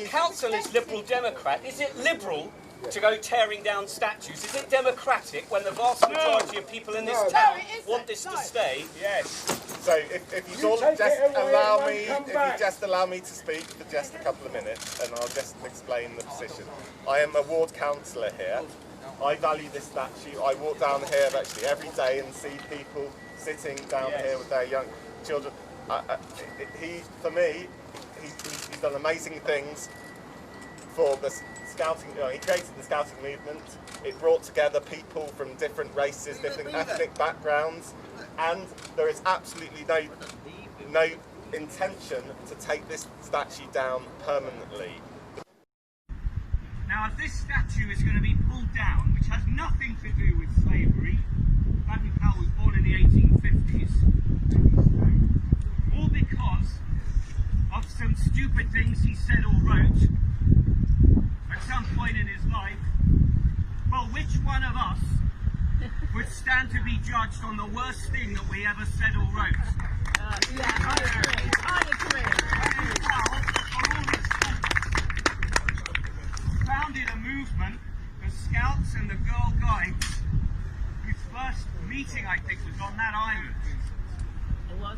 Council is Liberal Democrat. Is it liberal to go tearing down statues? Is it democratic when the vast majority of people in this town want this to stay? Yes. So if you just allow me to speak for just a couple of minutes, and I'll just explain the position. I am a ward councillor here. I value this statue. I walk down here actually every day and see people sitting down here with their young children. For me, he's done amazing things for the scouting. He created the scouting movement. It brought together people from different races, different ethnic backgrounds, and there is absolutely no intention to take this statue down permanently. Now, if this statue is going to be pulled down, which has nothing to do with slavery, Baden Powell was born in the 1850s, all because of some stupid things he said or wrote at some point in his life, well, which one of us would stand to be judged on the worst thing that we ever said or wrote? I agree. Founded a movement, the Scouts and the Girl Guides, whose first meeting, I think, was on that island. It was.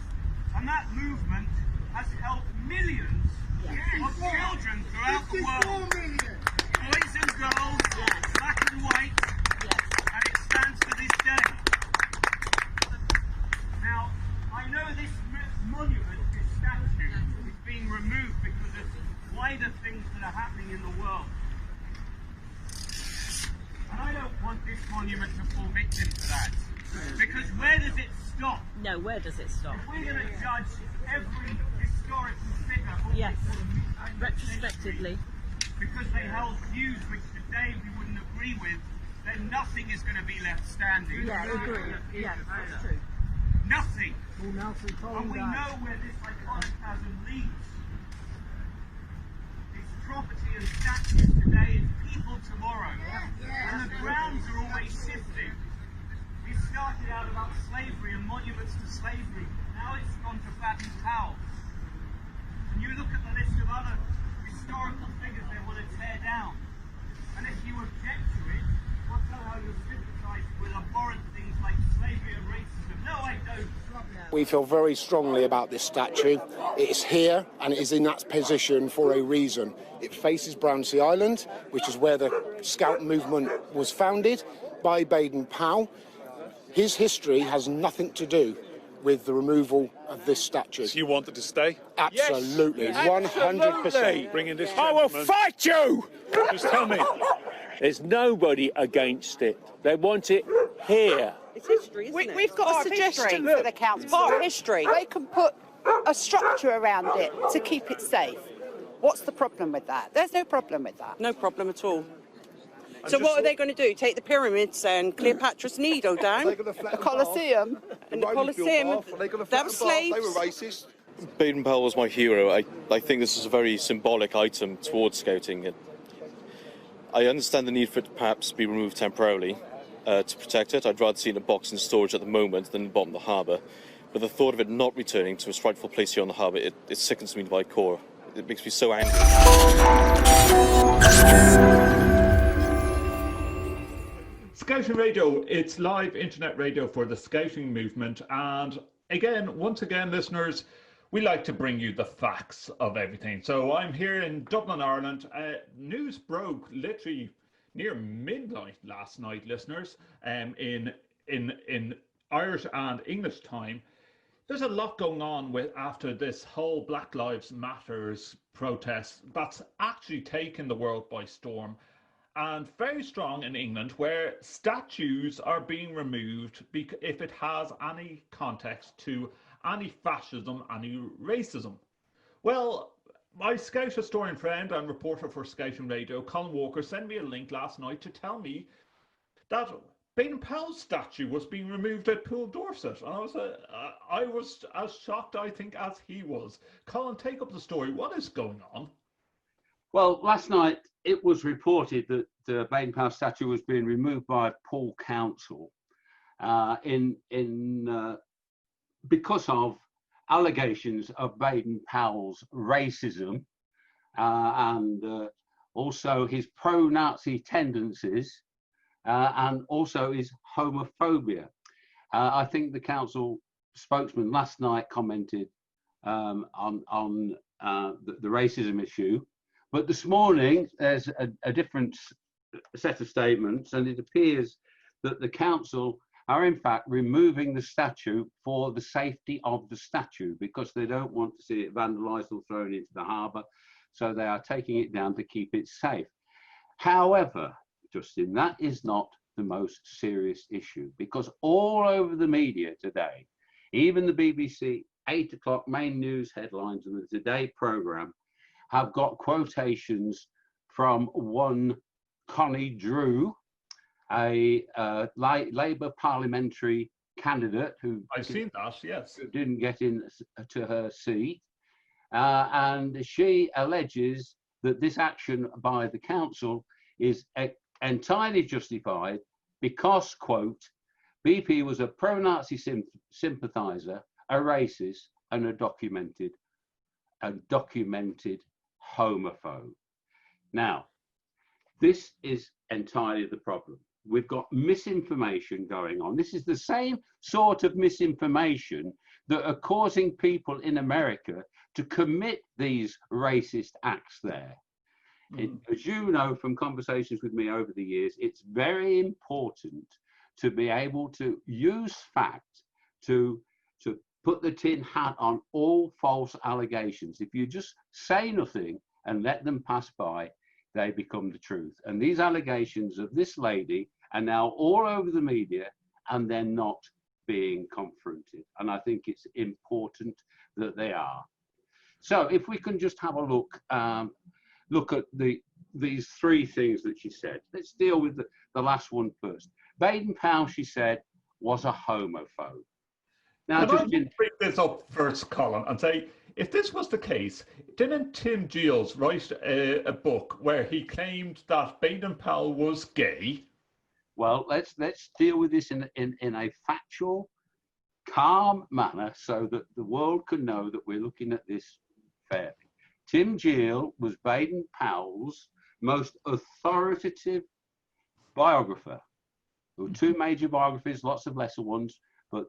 And that movement has helped millions of children throughout the world, boys and girls, black and white, and it stands to this day. Now, I know this monument, this statue, is being removed because of wider things that are happening in the world. And I don't want this monument to fall victim to that. Because where does it stop? No, where does it stop? If we're going to judge every historical figure, retrospectively, because they held views which today we wouldn't agree with, then nothing is going to be left standing. Yeah, I agree. Yeah, that's true. Nothing. And we know where this iconoclasm leads. It's property and statues today, it's people tomorrow. And the grounds are always shifting. It started out about slavery and monuments to slavery. Now it's gone to Baden Powell. And you look at the list of other historical figures they want to tear down. And if you object to it, well, somehow you sympathise with abhorrent things like slavery and racism. No, I don't. We feel very strongly about this statue. It's here and it is in that position for a reason. It faces Brownsea Island, which is where the Scout movement was founded by Baden Powell. His history has nothing to do with the removal of this statue. So you want it to stay? Absolutely, yes, 100%. Bringing this I will fight you! Just tell me. There's nobody against it. They want it here. It's history, isn't it? We've got a suggestion for the council. Part history. They can put a structure around it to keep it safe. What's the problem with that? There's no problem with that. No problem at all. So what are they going to do? Take the pyramids and Cleopatra's Needle down? The Colosseum. And the Colosseum. They were slaves. They were racist. Baden Powell was my hero. I think this is a very symbolic item towards scouting. I understand the need for it to perhaps be removed temporarily to protect it. I'd rather see it in a box in storage at the moment than in the bottom of the harbour. But the thought of it not returning to its rightful place here on the harbour, it sickens me to my core. It makes me so angry. Scouting Radio, it's live internet radio for the scouting movement. And once again, listeners, we like to bring you the facts of everything. So I'm here in Dublin, Ireland. News broke literally near midnight last night, listeners, in Irish and English time. There's a lot going on after this whole Black Lives Matters protest that's actually taken the world by storm. And very strong in England, where statues are being removed if it has any context to any fascism, any racism. Well, my Scout historian friend and reporter for Scouting Radio, Colin Walker, sent me a link last night to tell me that Baden Powell's statue was being removed at Poole, Dorset. And I was as shocked, I think, as he was. Colin, take up the story. What is going on? Well, last night it was reported that the Baden Powell statue was being removed by Poole Council because of allegations of Baden Powell's racism and also his pro-Nazi tendencies, and also his homophobia. I think the council spokesman last night commented on the racism issue, but this morning there's a different set of statements, and it appears that the council are in fact removing the statue for the safety of the statue, because they don't want to see it vandalised or thrown into the harbour, so they are taking it down to keep it safe. However, Justin, that is not the most serious issue, because all over the media today, even the BBC 8 o'clock main news headlines and the Today programme have got quotations from one Connie Drew, a Labour parliamentary candidate who I've seen that, yes, didn't get in to her seat, and she alleges that this action by the council is entirely justified because, quote, BP was a pro-Nazi sympathiser, a racist, and a documented homophobe. Now, this is entirely the problem. We've got misinformation going on. This is the same sort of misinformation that are causing people in America to commit these racist acts there. As you know from conversations with me over the years, it's very important to be able to use fact to put the tin hat on all false allegations. If you just say nothing and let them pass by, they become the truth. And these allegations of this lady are now all over the media, and they're not being confronted. And I think it's important that they are. So if we can just have a look at these three things that she said. Let's deal with the last one first. Baden Powell, she said, was a homophobe. Now, can I just bring this up first, Colin, and say, if this was the case, didn't Tim Giles write a book where he claimed that Baden Powell was gay? Well, let's deal with this in a factual, calm manner so that the world can know that we're looking at this fairly. Tim Giles was Baden Powell's most authoritative biographer. There were two major biographies, lots of lesser ones, but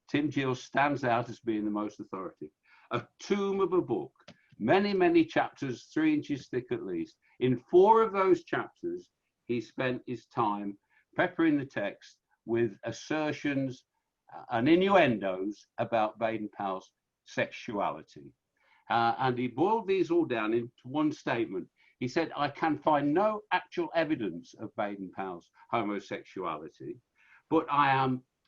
Tim Giles stands out as being the most authoritative. A tomb of a book, many, many chapters, 3 inches thick at least. In 4 of those chapters, he spent his time peppering the text with assertions and innuendos about Baden Powell's sexuality. And he boiled these all down into one statement. He said, I can find no actual evidence of Baden Powell's homosexuality, but I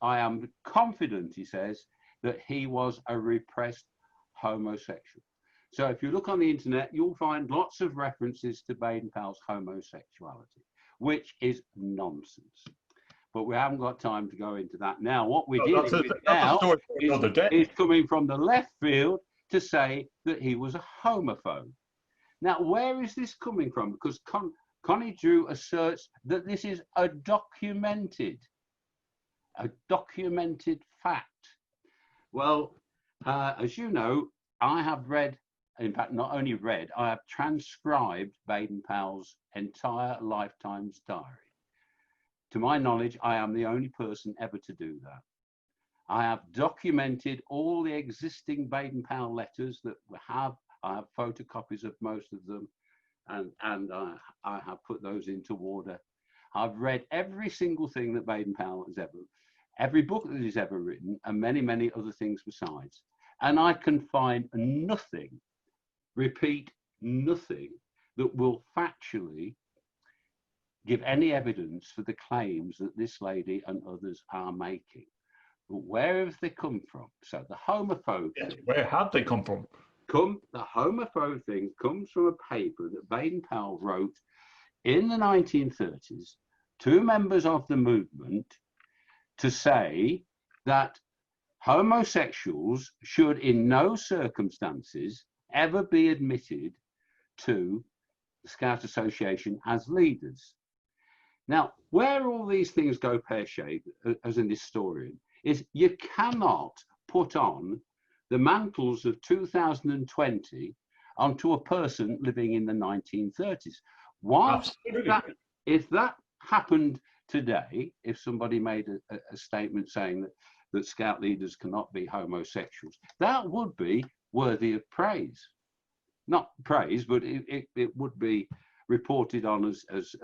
am confident, he says, that he was a repressed homosexual. So if you look on the internet, you'll find lots of references to Baden Powell's homosexuality, which is nonsense. But we haven't got time to go into that now. What we're dealing with now is coming from the left field to say that he was a homophobe. Now, where is this coming from? Because Connie Drew asserts that this is a documented fact. Well, as you know, I have read, in fact, not only read, I have transcribed Baden Powell's entire lifetime's diary. To my knowledge, I am the only person ever to do that. I have documented all the existing Baden Powell letters that we have. I have photocopies of most of them, and I have put those into order. I've read every single thing that Baden Powell has every book that he's ever written, and many, many other things besides. And I can find nothing, repeat, nothing that will factually give any evidence for the claims that this lady and others are making. But where have they come from? So the homophobe thing, where have they come from? The homophobe thing comes from a paper that Baden Powell wrote in the 1930s to members of the movement to say that homosexuals should in no circumstances ever be admitted to the Scout Association as leaders. Now, where all these things go pear-shaped, as an historian, is you cannot put on the mantles of 2020 onto a person living in the 1930s. Whilst Absolutely. if that happened today, if somebody made a statement saying that Scout leaders cannot be homosexuals, that would be worthy of praise. Not praise, but it would be reported on as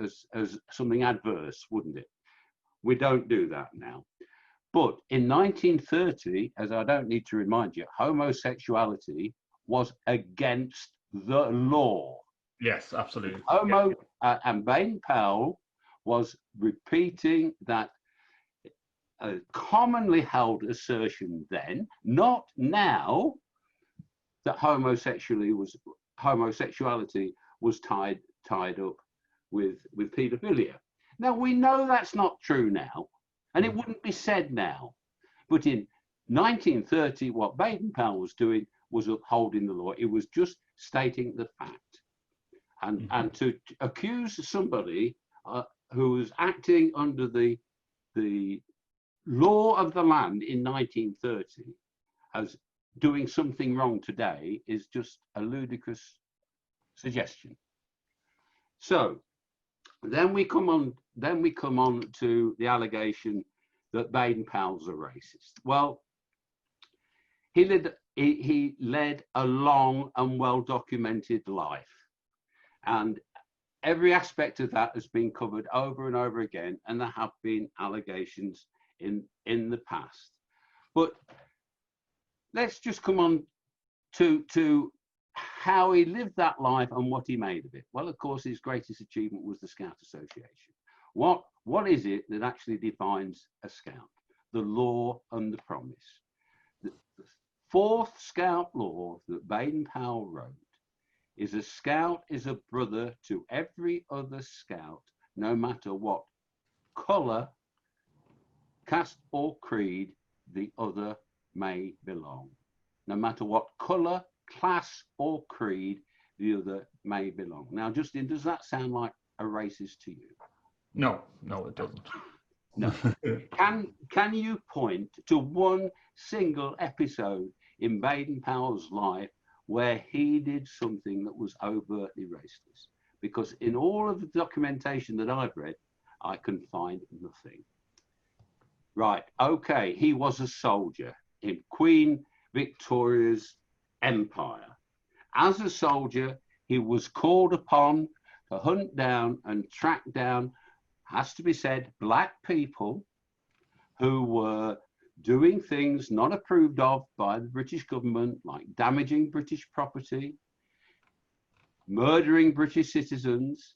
something adverse, wouldn't it? We don't do that now. But in 1930, as I don't need to remind you, homosexuality was against the law. Yes, absolutely. And Baden Powell was repeating that commonly held assertion then, not now, that homosexuality was tied up with paedophilia. Now we know that's not true now, and it wouldn't be said now. But in 1930, what Baden Powell was doing was upholding the law. It was just stating the fact. And to accuse somebody who was acting under the law of the land in 1930 as doing something wrong today is just a ludicrous suggestion. So then we come on to the allegation that Baden Powell's a racist. Well, he led a long and well documented life, and every aspect of that has been covered over and over again, and there have been allegations in the past. But let's just come on to how he lived that life and what he made of it. Well, of course, his greatest achievement was the Scout Association. What is it that actually defines a Scout? The law and the promise. The fourth Scout law that Baden Powell wrote is a Scout is a brother to every other Scout, no matter what colour, caste or creed the other may belong. No matter what colour, class or creed the other may belong. Now, Justin, does that sound like a racist to you? No, it doesn't. No. Can you point to one single episode in Baden Powell's life where he did something that was overtly racist? Because in all of the documentation that I've read, I can find nothing. Right, okay, he was a soldier in Queen Victoria's empire. As a soldier, he was called upon to hunt down and track down, has to be said, black people who were doing things not approved of by the British government, like damaging British property, murdering British citizens,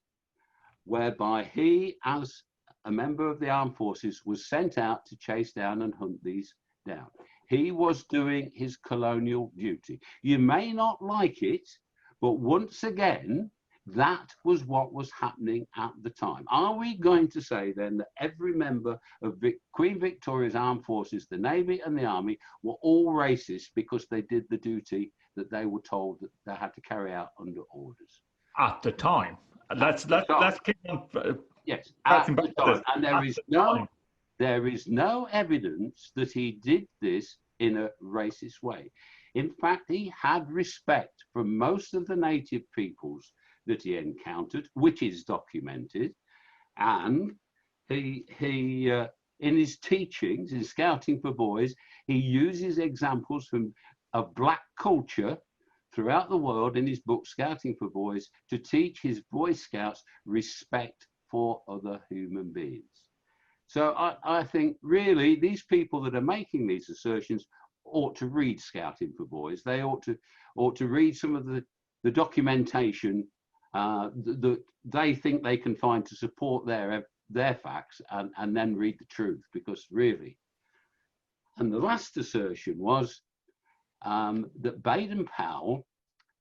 whereby he, as a member of the armed forces, was sent out to chase down and hunt these down. He was doing his colonial duty. You may not like it, but once again, that was what was happening at the time. Are we going to say then that every member of Queen Victoria's armed forces, the Navy and the Army, were all racist because they did the duty that they were told that they had to carry out under orders? At the time. Let's keep on. Yes, at the time. And there is no evidence that he did this in a racist way. In fact, he had respect for most of the native peoples that he encountered, which is documented. And he in his teachings, in Scouting for Boys, he uses examples of black culture throughout the world in his book, Scouting for Boys, to teach his Boy Scouts respect for other human beings. So I think really these people that are making these assertions ought to read Scouting for Boys. They ought to read some of the documentation that they think they can find to support their facts, and then read the truth, because really. And the last assertion was that Baden Powell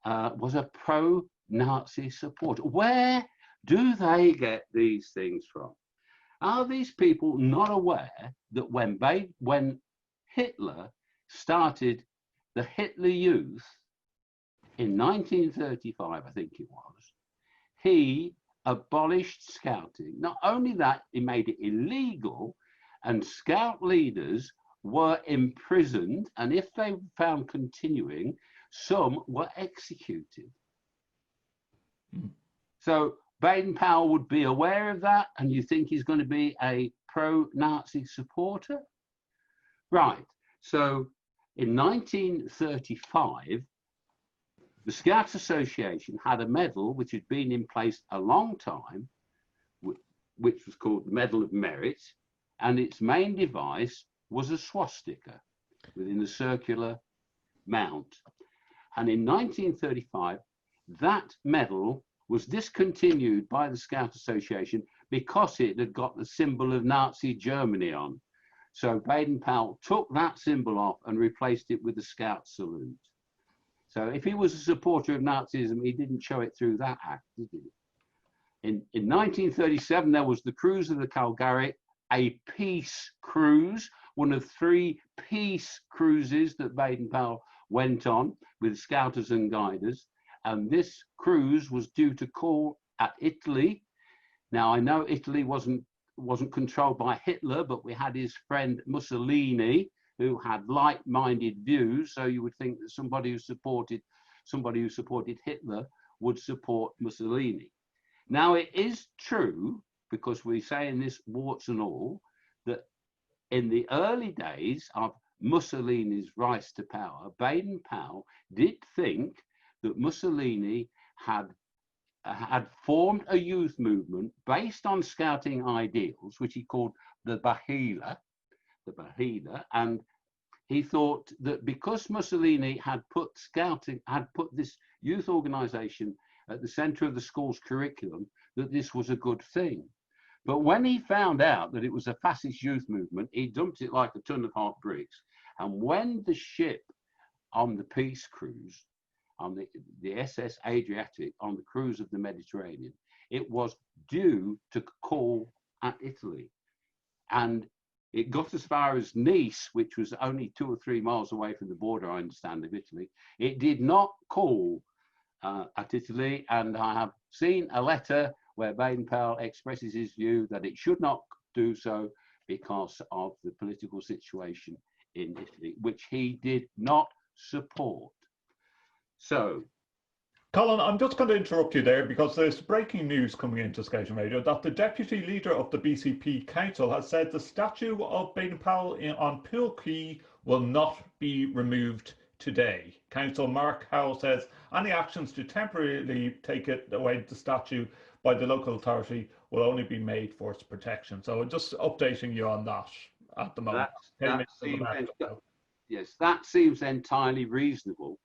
was a pro-Nazi supporter. Where do they get these things from? Are these people not aware that when Hitler started the Hitler Youth in 1935, I think it was, he abolished scouting. Not only that, he made it illegal, and scout leaders were imprisoned, and if they were found continuing, some were executed. So Baden Powell would be aware of that, and you think he's going to be a pro-Nazi supporter? Right. So in 1935, the Scouts Association had a medal which had been in place a long time, which was called the Medal of Merit, and its main device was a swastika within a circular mount. And in 1935, that medal was discontinued by the Scout Association because it had got the symbol of Nazi Germany on. So Baden Powell took that symbol off and replaced it with the Scout salute. So if he was a supporter of Nazism, he didn't show it through that act, did he? In 1937, there was the cruise of the Calgary, a peace cruise, one of 3 peace cruises that Baden Powell went on with scouters and guiders. And this cruise was due to call at Italy. Now, I know Italy wasn't controlled by Hitler, but we had his friend Mussolini, who had like-minded views. So you would think that somebody who supported Hitler would support Mussolini. Now, it is true, because we say in this warts and all, that in the early days of Mussolini's rise to power, Baden Powell did think that Mussolini had formed a youth movement based on scouting ideals, which he called the Bahila, and he thought that because Mussolini had put this youth organization at the center of the school's curriculum, that this was a good thing. But when he found out that it was a fascist youth movement, he dumped it like a ton of hot bricks. And when the ship on the peace cruise, on the SS Adriatic, on the cruise of the Mediterranean, it was due to call at Italy. And it got as far as Nice, which was only 2 or 3 miles away from the border, I understand, of Italy. It did not call at Italy, and I have seen a letter where Baden Powell expresses his view that it should not do so because of the political situation in Italy, which he did not support. So, Colin, I'm just going to interrupt you there because there's breaking news coming into Scouting Radio that the deputy leader of the BCP Council has said the statue of Baden Powell on Poole Quay will not be removed today. Councillor Mark Howell says any actions to temporarily take it away, the statue, by the local authority will only be made for its protection. So just updating you on that at the moment. Yes, that seems entirely reasonable.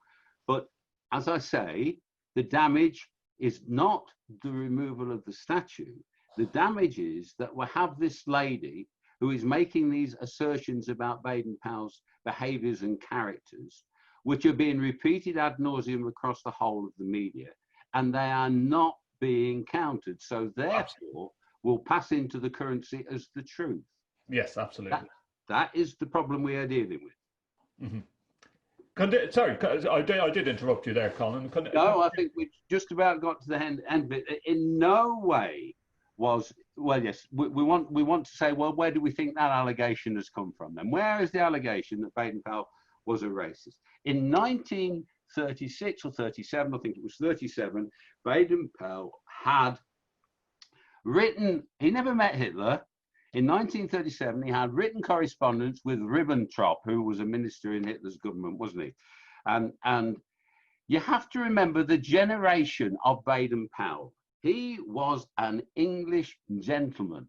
But as I say, the damage is not the removal of the statue. The damage is that we have this lady who is making these assertions about Baden Powell's behaviours and characters, which are being repeated ad nauseum across the whole of the media, and they are not being countered. So therefore, will pass into the currency as the truth. Yes, absolutely. That is the problem we are dealing with. Mm-hmm. Sorry, I did interrupt you there, Colin. No, I think we just about got to the end of it. In no way was, well, yes, we want to say, well, where do we think that allegation has come from then? Where is the allegation that Baden Powell was a racist? In 1936 or 37, I think it was 37, Baden Powell had written, he never met Hitler. In 1937, he had written correspondence with Ribbentrop, who was a minister in Hitler's government, wasn't he? And you have to remember the generation of Baden Powell. He was an English gentleman.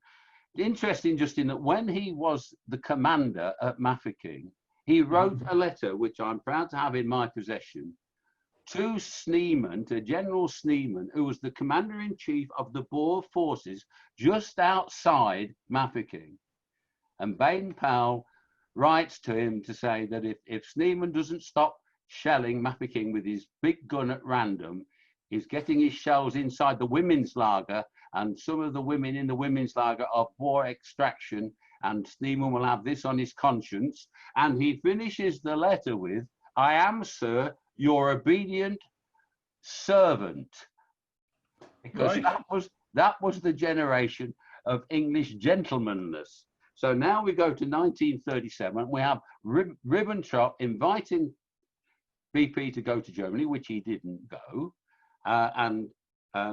Interesting, Justin, that when he was the commander at Mafeking, he wrote a letter, which I'm proud to have in my possession, to Sneeman, to General Sneeman, who was the commander-in-chief of the Boer forces just outside Mafeking. And Baden Powell writes to him to say that if Sneeman doesn't stop shelling Mafeking with his big gun at random, he's getting his shells inside the women's lager, and some of the women in the women's lager are Boer extraction, and Sneeman will have this on his conscience. And he finishes the letter with, "I am, sir, your obedient servant," because that was the generation of English gentlemanness. So now we go to 1937. We have Ribbentrop inviting BP to go to Germany, which he didn't go, and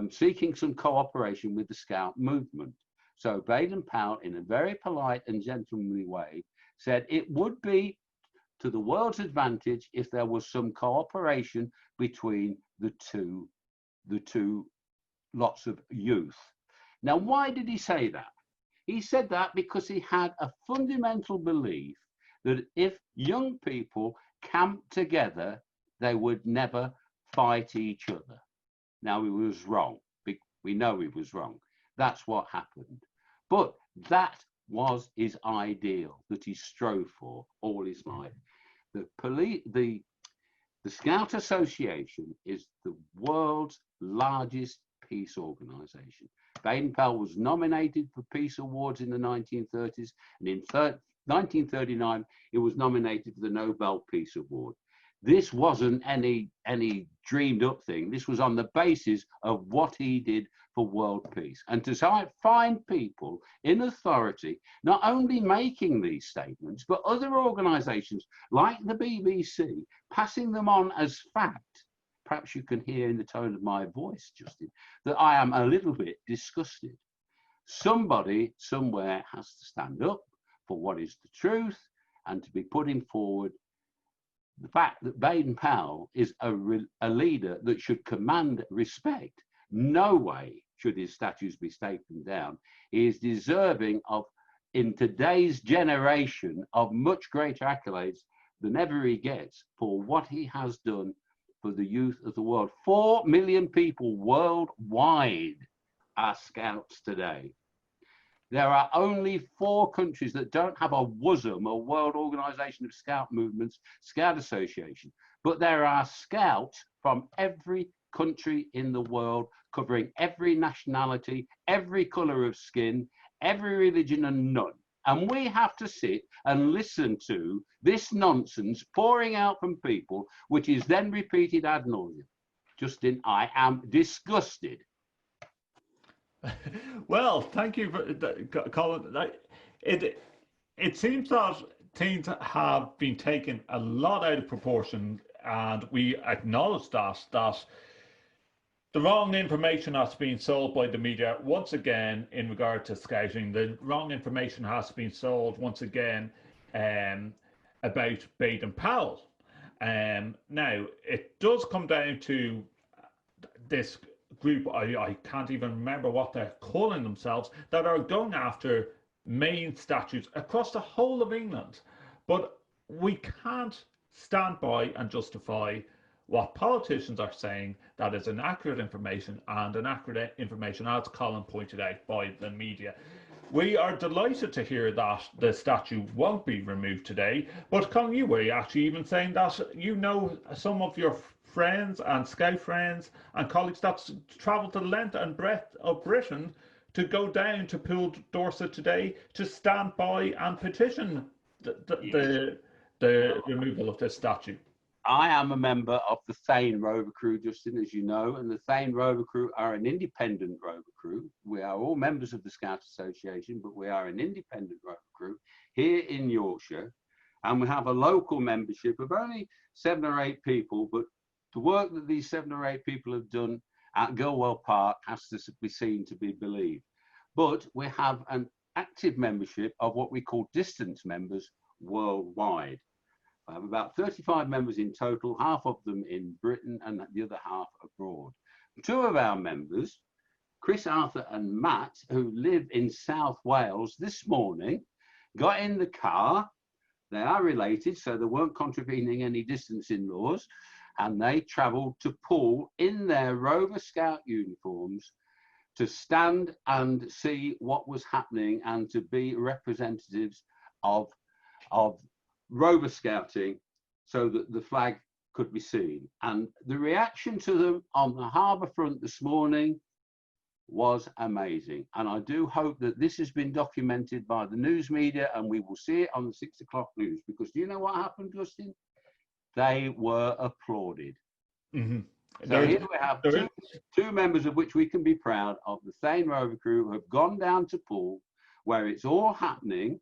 seeking some cooperation with the Scout movement. So Baden Powell, in a very polite and gentlemanly way, said it would be to the world's advantage if there was some cooperation between the two lots of youth. Now, why did he say that? He said that because he had a fundamental belief that if young people camped together, they would never fight each other. Now, he was wrong. We know he was wrong. That's what happened. But that was his ideal that he strove for all his life. The Scout Association is the world's largest peace organization. Baden Powell was nominated for peace awards in the 1930s, and in 1939 he was nominated for the Nobel Peace Award. This wasn't any dreamed up thing. This was on the basis of what he did for world peace. And to find people in authority not only making these statements, but other organizations like the BBC passing them on as fact. Perhaps you can hear in the tone of my voice, Justin, that I am a little bit disgusted. Somebody somewhere has to stand up for what is the truth and to be putting forward the fact that Baden Powell is a leader that should command respect. No way should his statues be taken down. He is deserving of, in today's generation, of much greater accolades than ever he gets for what he has done for the youth of the world. 4 million people worldwide are Scouts today. There are only 4 countries that don't have a WOSM, a World Organization of Scout Movements, Scout Association. But there are Scouts from every country in the world, covering every nationality, every color of skin, every religion and none. And we have to sit and listen to this nonsense pouring out from people, which is then repeated ad nauseum. Justin, I am disgusted. Well, thank you, Colin. It seems that things have been taken a lot out of proportion, and we acknowledge that the wrong information has been sold by the media once again in regard to scouting. The wrong information has been sold once again about Baden Powell. Now, it does come down to this group, I can't even remember what they're calling themselves, that are going after main statues across the whole of England. But we can't stand by and justify what politicians are saying that is inaccurate information, and inaccurate information, as Colin pointed out, by the media. We are delighted to hear that the statue won't be removed today, but Colin, you were actually even saying that you know some of your friends and Scout friends and colleagues that travel to the length and breadth of Britain to go down to Poole, Dorset today to stand by and petition the removal of this statue. I am a member of the Thane Rover Crew, Justin, as you know, and the Thane Rover Crew are an independent rover crew. We are all members of the Scout Association, but we are an independent rover crew here in Yorkshire, and we have a local membership of only 7 or 8 people, but the work that these 7 or 8 people have done at Gilwell Park has to be seen to be believed. But we have an active membership of what we call distance members worldwide. I have about 35 members in total, half of them in Britain and the other half abroad. 2 of our members, Chris, Arthur and Matt, who live in South Wales, this morning got in the car. They are related, so they weren't contravening any distancing laws, and they travelled to Poole in their Rover Scout uniforms to stand and see what was happening and to be representatives of Rover Scouting so that the flag could be seen. And the reaction to them on the harbour front this morning was amazing. And I do hope that this has been documented by the news media and we will see it on the 6 o'clock news, because do you know what happened, Justin? They were applauded. Mm-hmm. So here we have two members of which we can be proud of, the Thane Rover Crew, who have gone down to Poole, where it's all happening,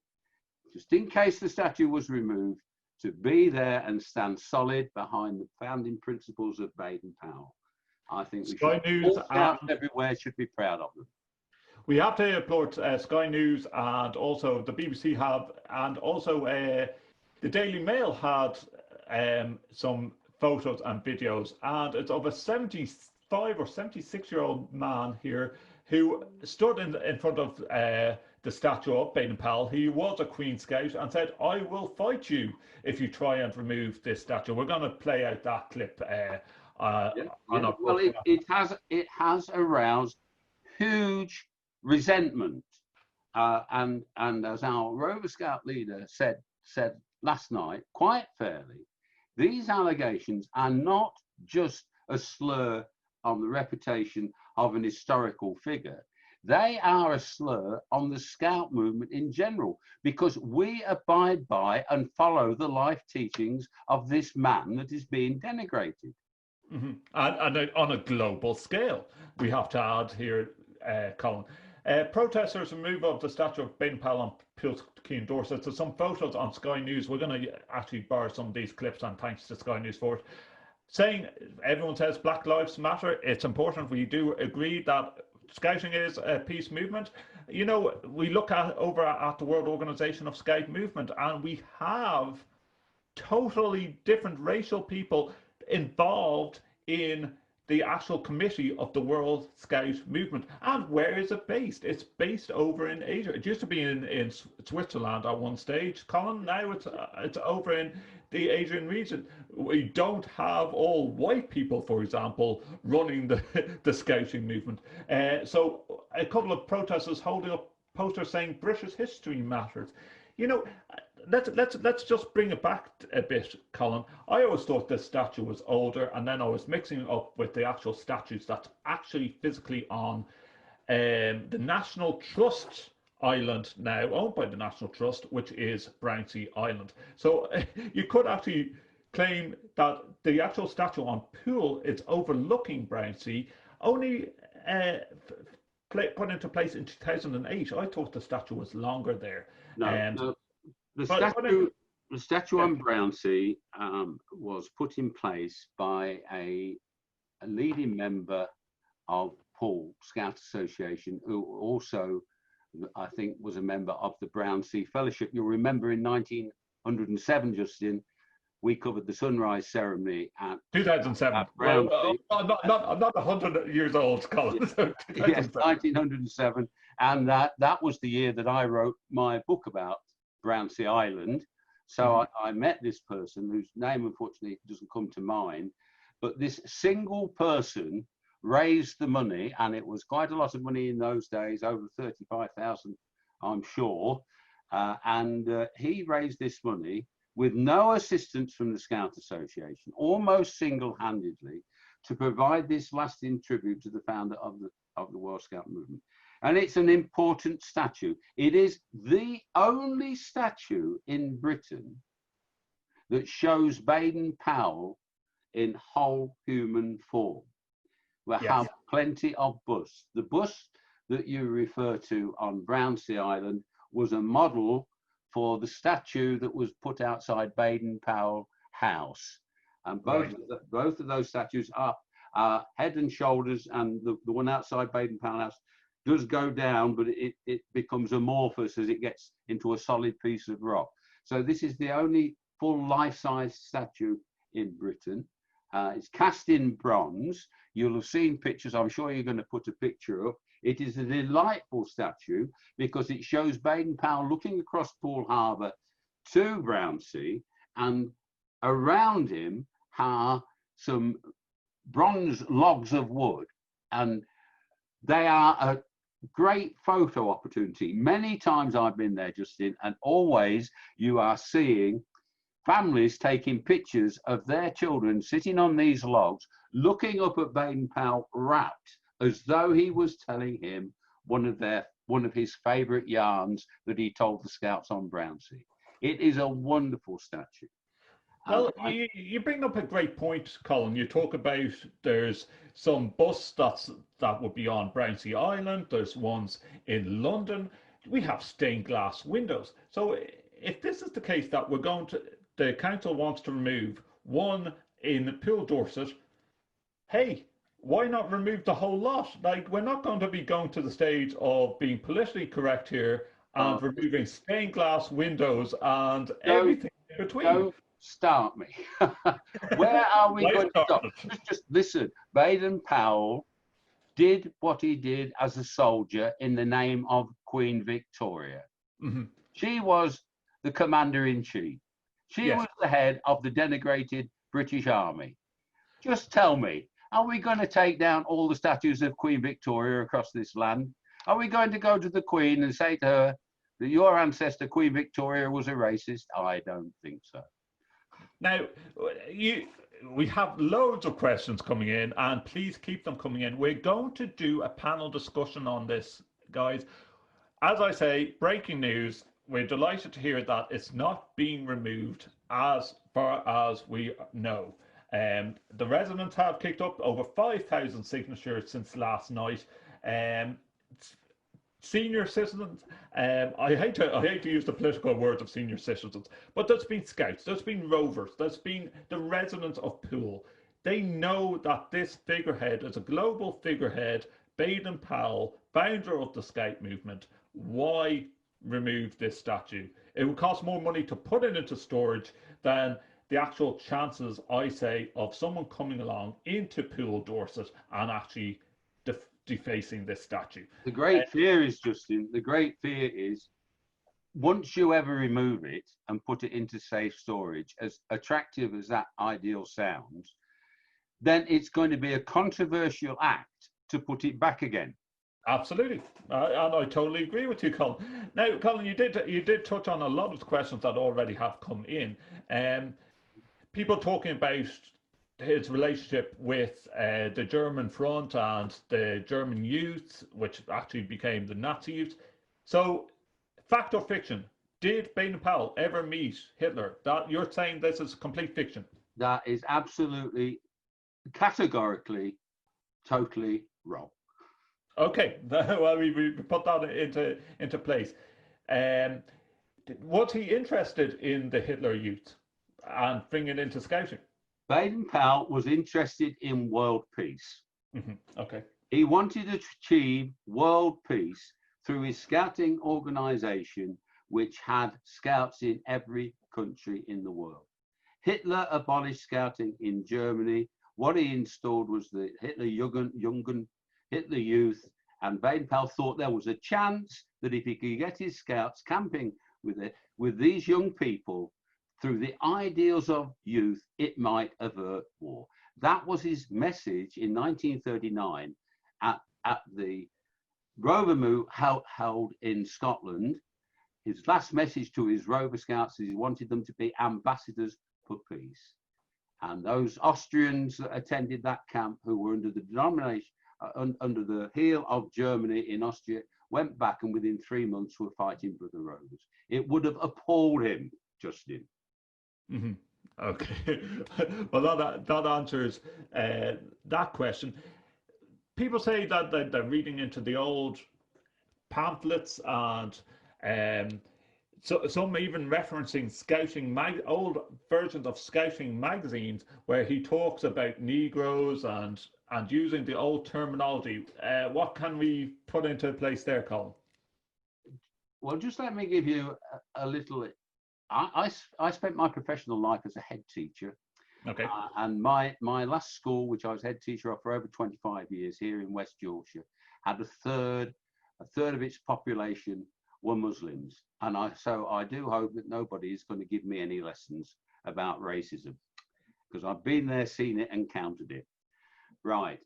just in case the statue was removed, to be there and stand solid behind the founding principles of Baden Powell. I think we Sky should, News all scouts everywhere should be proud of them. We have to applaud Sky News, and also the BBC have, and also the Daily Mail had some photos and videos, and it's of a 75 or 76-year-old man here who stood in front of the statue of Baden Powell. He was a Queen Scout and said, "I will fight you if you try and remove this statue." We're going to play out that clip. Well, it has aroused huge resentment, and as our Rover Scout leader said last night, quite fairly, these allegations are not just a slur on the reputation of an historical figure. They are a slur on the Scout movement in general, because we abide by and follow the life teachings of this man that is being denigrated. Mm-hmm. And on a global scale, we have to add here, Colin. Protesters remove of the statue of Baden Powell on Poole Harbour, Dorset. So some photos on Sky News. We're going to actually borrow some of these clips, and thanks to Sky News for it. Saying, everyone says Black Lives Matter. It's important. We do agree that Scouting is a peace movement. You know, we look over at the World Organization of Scout Movement, and we have totally different racial people involved in the actual committee of the World Scout Movement. And where is it based? It's based over in Asia. It used to be in Switzerland at one stage, Colin. Now it's over in the Asian region. We don't have all white people, for example, running the Scouting movement. So a couple of protesters holding up posters saying British history matters. You know, let's just bring it back a bit, Colin. I always thought this statue was older, and then I was mixing it up with the actual statues that's actually physically on the National Trust island now, owned by the National Trust, which is Brownsea Island. So you could actually claim that the actual statue on Poole is overlooking Brownsea, only put into place in 2008. I thought the statue was longer there. No, the statue on Brownsea was put in place by a leading member of Poole Scout Association, who also, I think, was a member of the Brownsea Fellowship. You'll remember in 1907, Justin, we covered the sunrise ceremony at 2007. At Brownsea. I'm not 100 years old, Colin. So yes, 1907, and that was the year that I wrote my book about Brownsea Island. So I met this person whose name unfortunately doesn't come to mind, but this single person raised the money, and it was quite a lot of money in those days, over 35,000, I'm sure. And he raised this money with no assistance from the Scout Association, almost single-handedly, to provide this lasting tribute to the founder of the World Scout movement. And it's an important statue. It is the only statue in Britain that shows Baden Powell in whole human form. We have plenty of busts. The bust that you refer to on Brownsea Island was a model for the statue that was put outside Baden Powell House. And both of those statues are head and shoulders, and the one outside Baden Powell House does go down, but it becomes amorphous as it gets into a solid piece of rock. So this is the only full life-size statue in Britain. It's cast in bronze. You'll have seen pictures. I'm sure you're going to put a picture up. It is a delightful statue because it shows Baden Powell looking across Poole Harbour to Brownsea, and around him are some bronze logs of wood, and they are a great photo opportunity. Many times I've been there, Justin, and always you are seeing families taking pictures of their children sitting on these logs, looking up at Baden Powell, rapt, as though he was telling him one of his favourite yarns that he told the Scouts on Brownsea. It is a wonderful statue. Well, you bring up a great point, Colin. You talk about there's some busts that would be on Brownsea Island. There's ones in London. We have stained glass windows. So if this is the case that the council wants to remove one in Poole, Dorset, hey, why not remove the whole lot? Like, we're not going to be going to the stage of being politically correct here and removing stained glass windows and everything in between. Don't start me. Where are we Why going to stop? started? Just listen. Baden Powell did what he did as a soldier in the name of Queen Victoria. Mhm. She was the commander-in-chief. She Yes. was the head of the denigrated British Army. Just tell me, are we going to take down all the statues of Queen Victoria across this land? Are we going to go to the Queen and say to her that your ancestor, Queen Victoria, was a racist? I don't think so. Now, we have loads of questions coming in, and please keep them coming in. We're going to do a panel discussion on this, guys. As I say, breaking news, we're delighted to hear that it's not being removed as far as we know. The residents have kicked up over 5,000 signatures since last night. Senior citizens, I hate to use the political words of senior citizens, but there's been scouts, there's been rovers, there's been the residents of Poole. They know that this figurehead is a global figurehead, Baden Powell, founder of the Scout movement. Why remove this statue? It would cost more money to put it into storage than the actual chances, I say, of someone coming along into Poole, Dorset, and actually defacing this statue. The great fear is, Justin, the great fear is once you ever remove it and put it into safe storage, as attractive as that ideal sounds, then it's going to be a controversial act to put it back again. Absolutely, and I totally agree with you, Colin. Now, Colin, you did touch on a lot of the questions that already have come in. People talking about his relationship with the German front and the German youth, which actually became the Nazi youth. So, fact or fiction? Did Baden Powell ever meet Hitler? That you're saying this is complete fiction? That is absolutely, categorically, totally wrong. Okay, well, we put that into place. Was he interested in the Hitler youth and bringing it into scouting? Baden Powell was interested in world peace. Okay. He wanted to achieve world peace through his scouting organization, which had scouts in every country in the world. Hitler abolished scouting in Germany. What he installed was the Hitler Jugend, Hitler Youth, and Baden Powell thought there was a chance that if he could get his scouts camping with these young people through the ideals of youth, it might avert war. That was his message in 1939 at the Rover held in Scotland. His last message to his Rover Scouts is he wanted them to be ambassadors for peace. And those Austrians that attended that camp, who were under the denomination, under the heel of Germany in Austria, went back and within 3 months were fighting for the Rovers. It would have appalled him, Justin. Okay. Well, that answers that question. People say that they're reading into the old pamphlets and so some even referencing scouting old versions of scouting magazines where he talks about Negroes and using the old terminology. What can we put into place there, Colin? Well, just let me give you a little. I spent my professional life as a head teacher. Okay. And my last school, which I was head teacher of for over 25 years here in West Yorkshire, had a third of its population were Muslims. And so I do hope that nobody is going to give me any lessons about racism, because I've been there, seen it, and counted it. Right.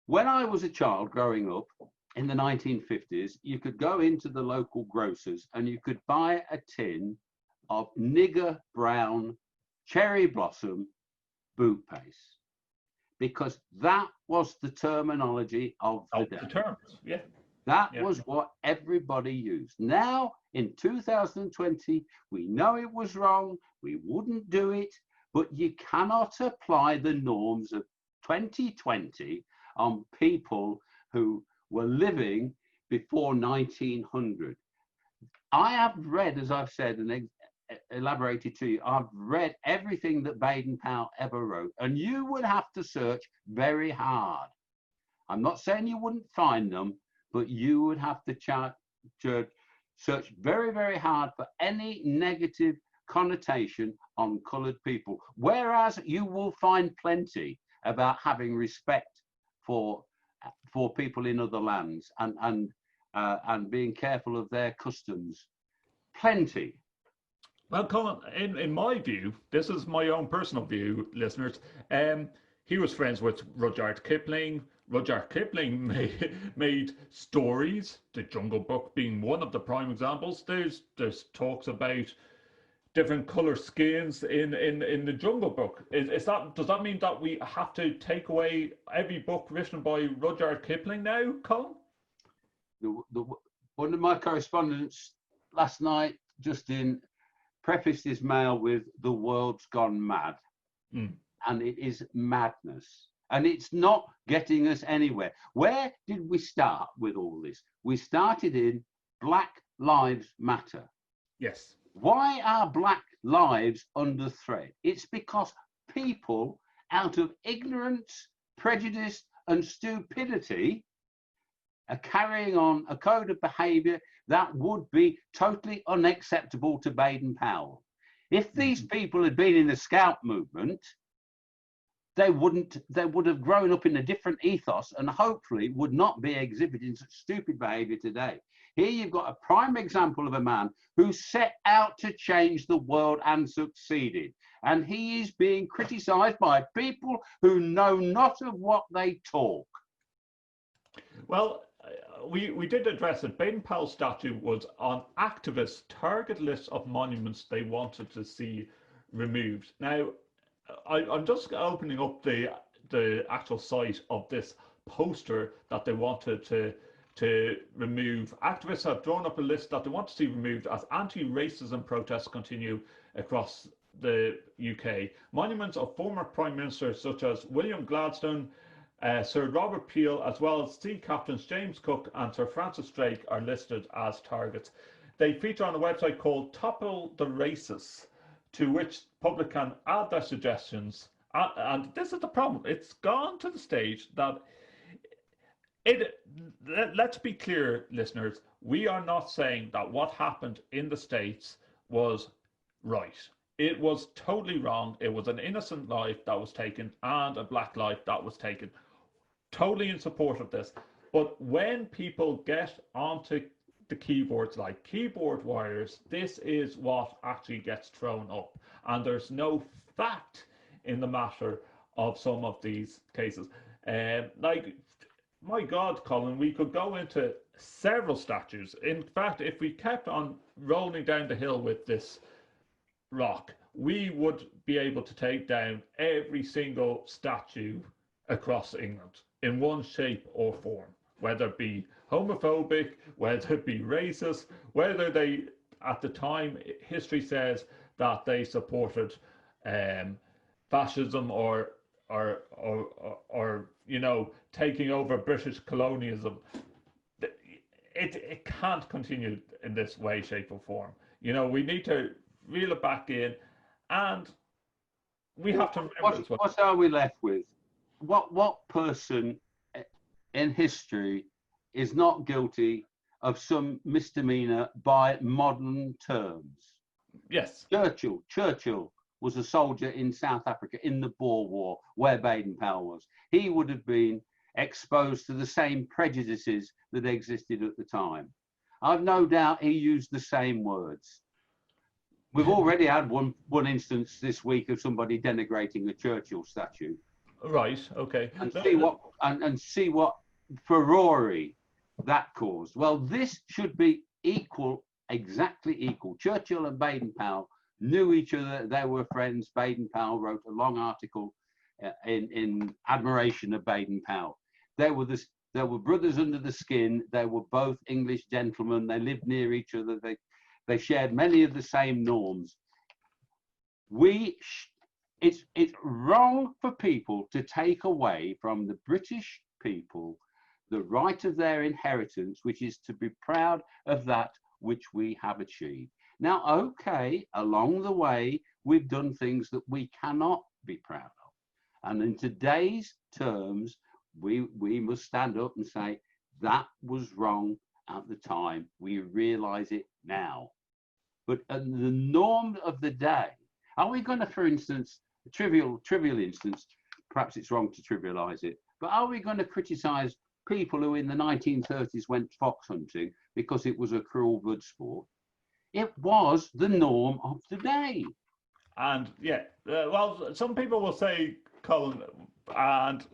When I was a child growing up in the 1950s, you could go into the local grocers and you could buy a tin of nigger brown cherry blossom boot paste, because that was the terminology of the day. The terms, yeah. That was what everybody used. Now, in 2020, we know it was wrong. We wouldn't do it, but you cannot apply the norms of 2020 on people who were living before 1900. I have read, as I've said and elaborated to you, I've read everything that Baden Powell ever wrote, and you would have to search very hard I'm not saying you wouldn't find them, but you would have to search very, very hard for any negative connotation on coloured people. Whereas you will find plenty about having respect for people in other lands and being careful of their customs. Plenty. Well, Colin, in my view, this is my own personal view, listeners. He was friends with Rudyard Kipling. Rudyard Kipling made stories, The Jungle Book being one of the prime examples. There's talks about different color schemes in the Jungle Book. Does that mean that we have to take away every book written by Rudyard Kipling now, Colin? One of my correspondents last night, Justin, prefaced his mail with "The world's gone mad," and it is madness, and it's not getting us anywhere. Where did we start with all this? We started in Black Lives Matter. Yes. Why are Black lives under threat? It's because people, out of ignorance, prejudice, and stupidity, are carrying on a code of behaviour that would be totally unacceptable to Baden Powell. If these people had been in the Scout movement, they would have grown up in a different ethos and hopefully would not be exhibiting such stupid behaviour today. Here you've got a prime example of a man who set out to change the world and succeeded. And he is being criticised by people who know not of what they talk. Well, we did address it. Baden Powell Statue was on activists' target list of monuments they wanted to see removed. Now, I'm just opening up the actual site of this poster that they wanted to remove. Activists have drawn up a list that they want to see removed as anti-racism protests continue across the UK. Monuments of former Prime Ministers such as William Gladstone, Sir Robert Peel, as well as sea captains James Cook and Sir Francis Drake are listed as targets. They feature on a website called Topple the Racists, to which public can add their suggestions. And this is the problem. It's gone to the stage that let's be clear, listeners, we are not saying that what happened in the States was right. It was totally wrong. It was an innocent life that was taken and a black life that was taken. Totally in support of this. But when people get onto the keyboards like keyboard warriors, this is what actually gets thrown up. And there's no fact in the matter of some of these cases. Like, my God, Colin, we could go into several statues. In fact, if we kept on rolling down the hill with this rock, we would be able to take down every single statue across England in one shape or form, whether it be homophobic, whether it be racist, whether they, at the time, history says that they supported fascism or you know, taking over British colonialism. It can't continue in this way, shape or form. You know, we need to reel it back in, and we have to remember what are we left with? What person in history is not guilty of some misdemeanor by modern terms? Yes. Churchill was a soldier in South Africa in the Boer War, where Baden Powell was. He would have been exposed to the same prejudices that existed at the time. I've no doubt he used the same words. We've already had one instance this week of somebody denigrating a Churchill statue. Right. Okay. And see what furore that caused. Well, this should be equal, exactly equal. Churchill and Baden Powell knew each other. They were friends. Baden Powell wrote a long article in admiration of Baden Powell. They were brothers under the skin. They were both English gentlemen. They lived near each other. They shared many of the same norms. It's wrong for people to take away from the British people the right of their inheritance, which is to be proud of that which we have achieved. Now, okay, along the way, we've done things that we cannot be proud of. And in today's terms, we must stand up and say that was wrong at the time. We realise it now. But the norm of the day, are we going to, for instance, a trivial instance, perhaps it's wrong to trivialise it, but are we going to criticise people who in the 1930s went fox hunting because it was a cruel blood sport? It was the norm of the day. And yeah, well, some people will say, Colin, and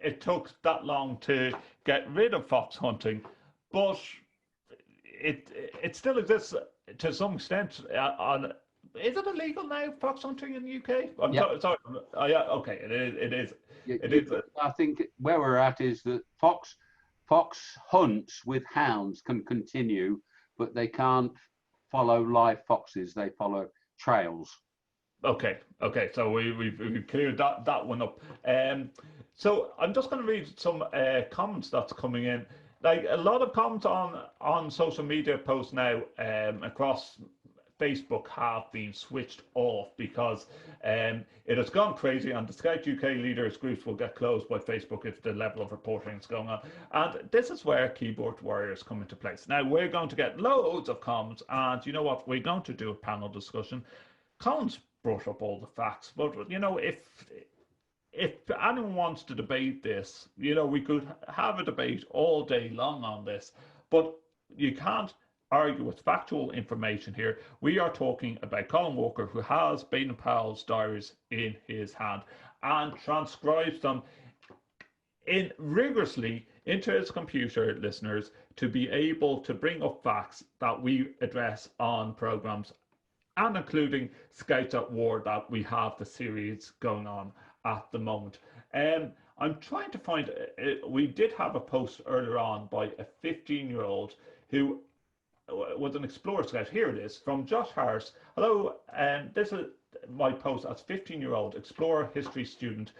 it took that long to get rid of fox hunting, but it still exists to some extent. Is it illegal now, fox hunting in the UK? I'm sorry. Oh, yeah, okay, it is. I think where we're at is that fox hunts with hounds can continue, but they can't follow live foxes. They follow trails. Okay. So we've cleared that one up. So I'm just going to read some comments that's coming in. Like a lot of comments on social media posts now across Facebook have been switched off because it has gone crazy, and the Scout UK leaders groups will get closed by Facebook if the level of reporting is going on. And this is where keyboard warriors come into place. Now we're going to get loads of comments, and you know what? We're going to do a panel discussion. Colin's brought up all the facts, but you know, if anyone wants to debate this, you know, we could have a debate all day long on this, but you can't argue with factual information here. We are talking about Colin Walker, who has Baden Powell's diaries in his hand and transcribes them rigorously into his computer, listeners, to be able to bring up facts that we address on programs, and including Scouts at War, that we have the series going on at the moment. I'm trying to find, we did have a post earlier on by a 15-year-old who was an Explorer Scout. Here it is from Josh Harris. Hello, this is my post as 15-year-old Explorer history student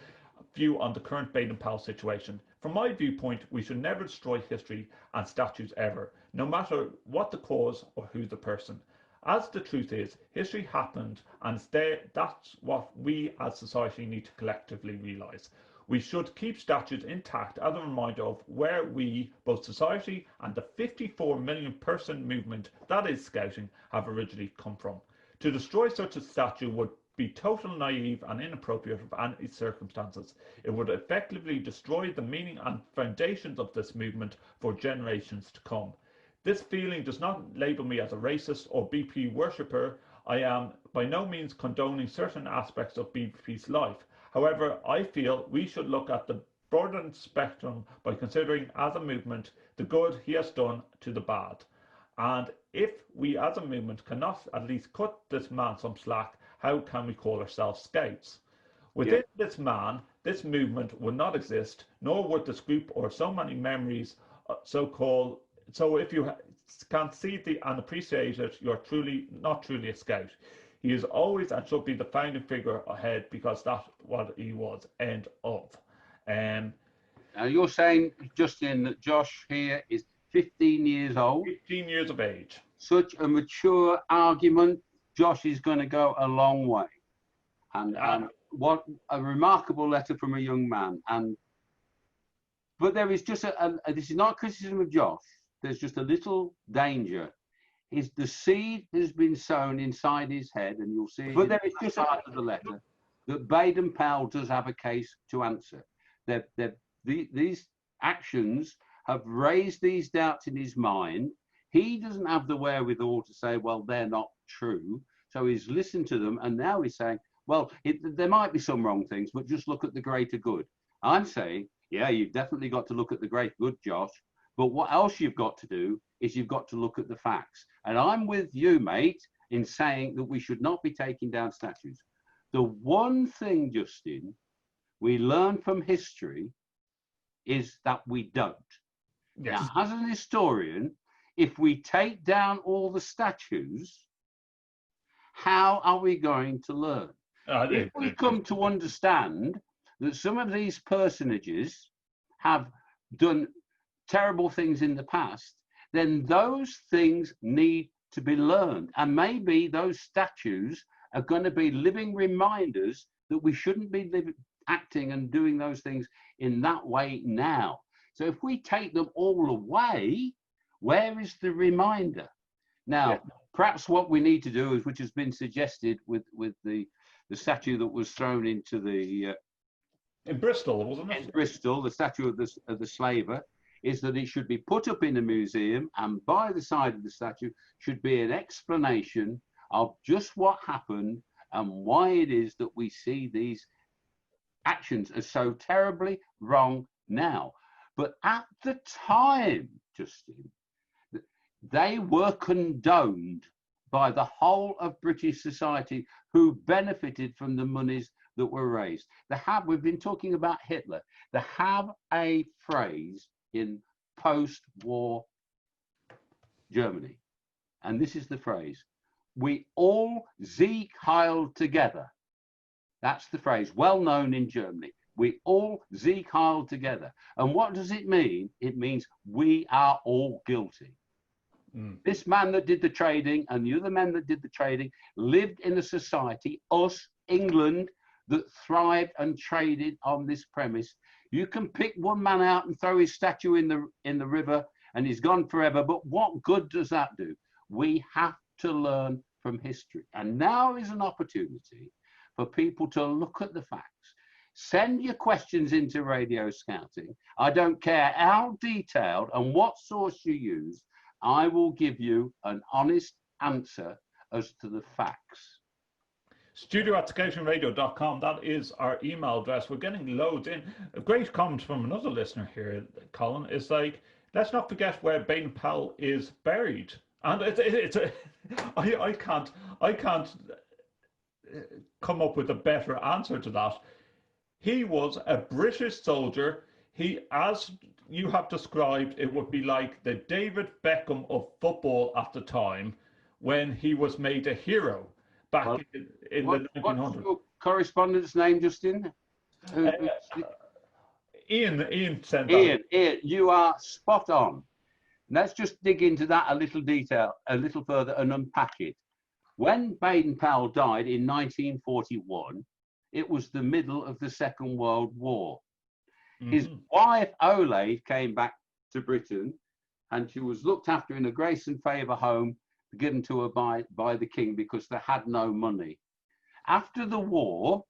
view on the current Baden Powell situation. From my viewpoint, we should never destroy history and statues ever, no matter what the cause or who the person. As the truth is, history happened, and that's what we as society need to collectively realise. We should keep statues intact as a reminder of where we, both society and the 54 million person movement that is Scouting, have originally come from. To destroy such a statue would be totally naive and inappropriate of any circumstances. It would effectively destroy the meaning and foundations of this movement for generations to come. This feeling does not label me as a racist or BP worshipper. I am by no means condoning certain aspects of BP's life. However, I feel we should look at the broadened spectrum by considering as a movement the good he has done to the bad. And if we as a movement cannot at least cut this man some slack, how can we call ourselves Scouts? Within this man, this movement would not exist, nor would this group or so many memories so-called. So if you can't see and appreciate it, you're not truly a Scout. He is always and should be the founding figure ahead, because that's what he was. End of. Now you're saying, Justin, that Josh here is 15 years old. 15 years of age. Such a mature argument. Josh is going to go a long way. And what a remarkable letter from a young man. But there is just this is not a criticism of Josh. There's just a little danger. The seed has been sown inside his head, and you'll see. But there is just part of the letter that Baden Powell does have a case to answer. These actions have raised these doubts in his mind. He doesn't have the wherewithal to say, well, they're not true. So he's listened to them, and now he's saying, well, there might be some wrong things, but just look at the greater good. I'm saying, yeah, you've definitely got to look at the greater good, Josh. But what else you've got to do is you've got to look at the facts. And I'm with you, mate, in saying that we should not be taking down statues. The one thing, Justin, we learn from history is that we don't. Yes. Now, as an historian, if we take down all the statues, how are we going to learn? If we come to understand that some of these personages have done terrible things in the past, then those things need to be learned. And maybe those statues are going to be living reminders that we shouldn't be acting and doing those things in that way now. So if we take them all away, where is the reminder? Now, perhaps what we need to do is, which has been suggested with the statue that was thrown into the in Bristol, wasn't it? In Bristol, the statue of the slaver, is that it should be put up in a museum, and by the side of the statue should be an explanation of just what happened and why it is that we see these actions as so terribly wrong now. But at the time, Justin, they were condoned by the whole of British society, who benefited from the monies that were raised. We've been talking about Hitler. They have a phrase in post-war Germany, and this is the phrase: "We all Sieg Heil together." That's the phrase, well known in Germany. We all Sieg Heil together. And what does it mean? It means we are all guilty. This man that did the trading and the other men that did the trading lived in a society, us, England, that thrived and traded on this premise. You can pick one man out and throw his statue in the river and he's gone forever, but what good does that do? We have to learn from history. And now is an opportunity for people to look at the facts. Send your questions into Radio Scouting. I don't care how detailed and what source you use, I will give you an honest answer as to the facts. studio@scoutingradio.com, that is our email address. We're getting loads in. A great comment from another listener here, Colin, is like, let's not forget where Baden Powell is buried. And I can't come up with a better answer to that. He was a British soldier. He, as you have described, it would be like the David Beckham of football at the time, when he was made a hero back in the 1900s. What's your correspondent's name, Justin? Ian sent Ian, you are spot on. Let's just dig into that a little further and unpack it. When Baden Powell died in 1941, it was the middle of the Second World War. His wife, Olave, came back to Britain, and she was looked after in a grace and favour home given to her by the king because they had no money. After the war,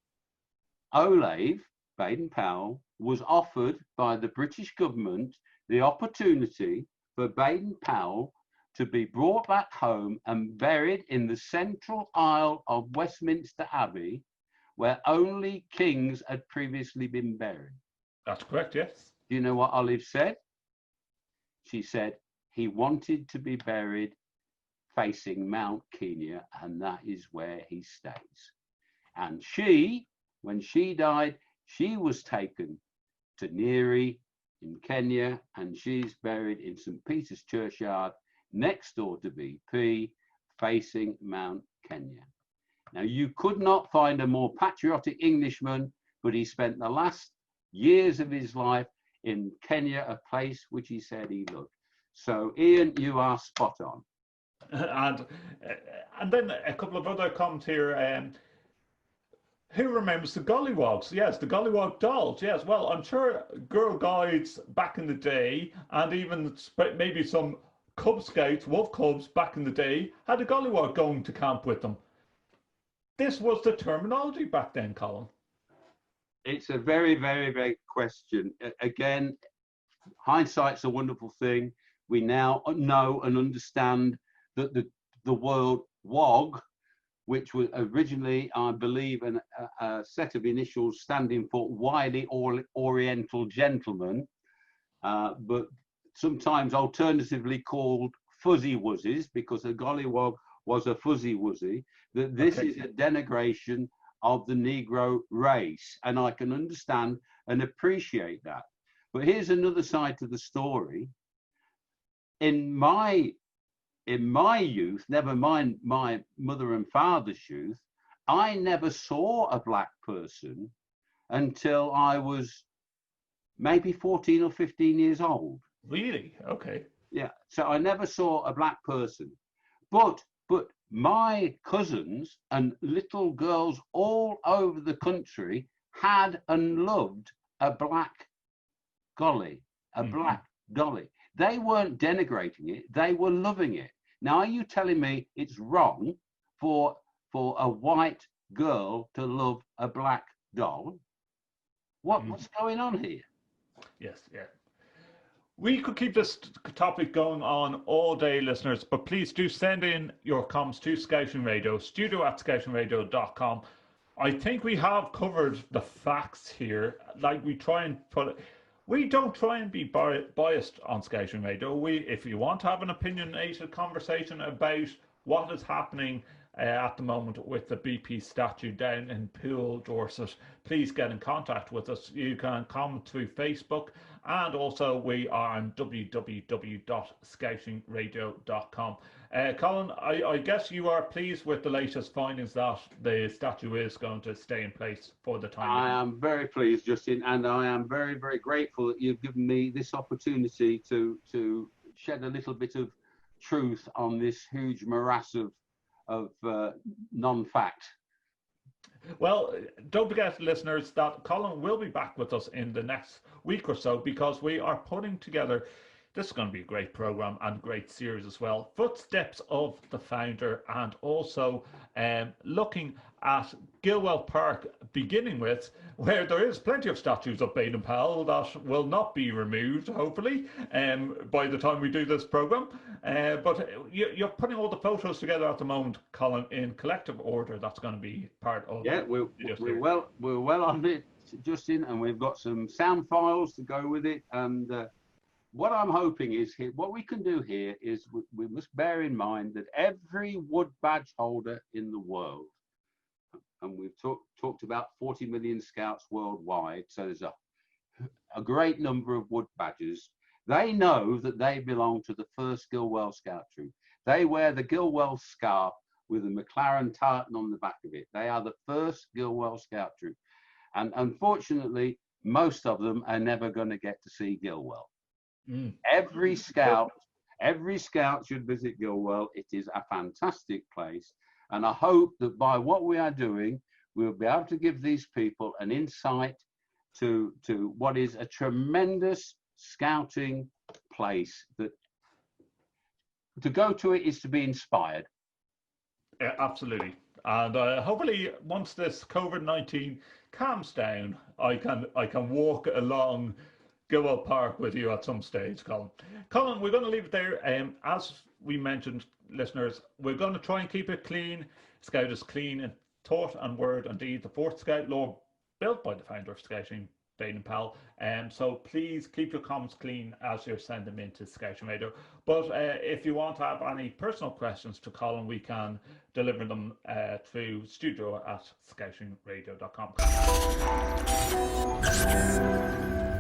Olave, Baden Powell, was offered by the British government the opportunity for Baden Powell to be brought back home and buried in the central aisle of Westminster Abbey, where only kings had previously been buried. That's correct, yes. Do you know what Olive said? She said he wanted to be buried facing Mount Kenya, and that is where he stays. And she, when she died, she was taken to Nyeri in Kenya, and she's buried in St. Peter's Churchyard next door to BP, facing Mount Kenya. Now, you could not find a more patriotic Englishman, but he spent the last years of his life in Kenya, a place which he said he loved. So, Ian, you are spot on. And then a couple of other comments here. Who remembers the gollywogs? Yes, the gollywog dolls. Yes, well, I'm sure Girl Guides back in the day, and even maybe some Cub Scouts, Wolf Cubs back in the day, had a gollywog going to camp with them. This was the terminology back then, Colin. It's a very, very, very question. Again, hindsight's a wonderful thing. We now know and understand that the word wog, which was originally, I believe, a set of initials standing for wily Oriental gentleman, but sometimes alternatively called fuzzy wuzzies, because a gollywog was a fuzzy wuzzy, that this is a denigration of the Negro race. And I can understand and appreciate that. But here's another side to the story. In my youth, never mind my mother and father's youth, I never saw a black person until I was maybe 14 or 15 years old. Really? Okay. Yeah. So I never saw a black person. But my cousins and little girls all over the country had and loved a black golly, a black dolly. They weren't denigrating it, they were loving it. Now, are you telling me it's wrong for a white girl to love a black doll? What's going on here? Yes, yeah. We could keep this topic going on all day, listeners, but please do send in your comments to Scouting Radio, studio@scoutingradio.com. I think we have covered the facts here. Like, we try and we don't try and be biased on Scouting Radio. If you want to have an opinionated conversation about what is happening at the moment with the BP statue down in Poole, Dorset, please get in contact with us. You can comment through Facebook, and also we are on www.scoutingradio.com. Colin, I guess you are pleased with the latest findings that the statue is going to stay in place for the time being. I am very pleased, Justin, and I am very, very grateful that you've given me this opportunity to shed a little bit of truth on this huge morass of non-fact. Well, don't forget, listeners, that Colin will be back with us in the next week or so, because we are putting together, this is going to be a great program and great series as well, Footsteps of the Founder, and also looking at Gilwell Park, beginning with where there is plenty of statues of Baden Powell that will not be removed, hopefully, by the time we do this program. But you're putting all the photos together at the moment, Colin, in collective order. That's going to be part of. Yeah, we're well on it, Justin, and we've got some sound files to go with it. And what I'm hoping is what we can do here is we must bear in mind that every wood badge holder in the world, and we've talked about 40 million scouts worldwide, so there's a great number of wood badges. They know that they belong to the first Gilwell Scout Troop. They wear the Gilwell scarf with a McLaren tartan on the back of it. They are the first Gilwell Scout Troop. And unfortunately, most of them are never going to get to see Gilwell. Every scout should visit Gilwell. It is a fantastic place. And I hope that by what we are doing, we'll be able to give these people an insight to what is a tremendous scouting place, that to go to it is to be inspired. Yeah, absolutely. And hopefully once this COVID-19 calms down, I can walk along Gilwell Park with you at some stage, Colin. Colin, we're going to leave it there. As we mentioned, listeners, we're going to try and keep it clean. Scout is clean in thought and word and deed. The fourth Scout Law, built by the founder of Scouting, Baden Powell. So please keep your comments clean as you're sending them into Scouting Radio. But if you want to have any personal questions to Colin, we can deliver them through studio@scoutingradio.com.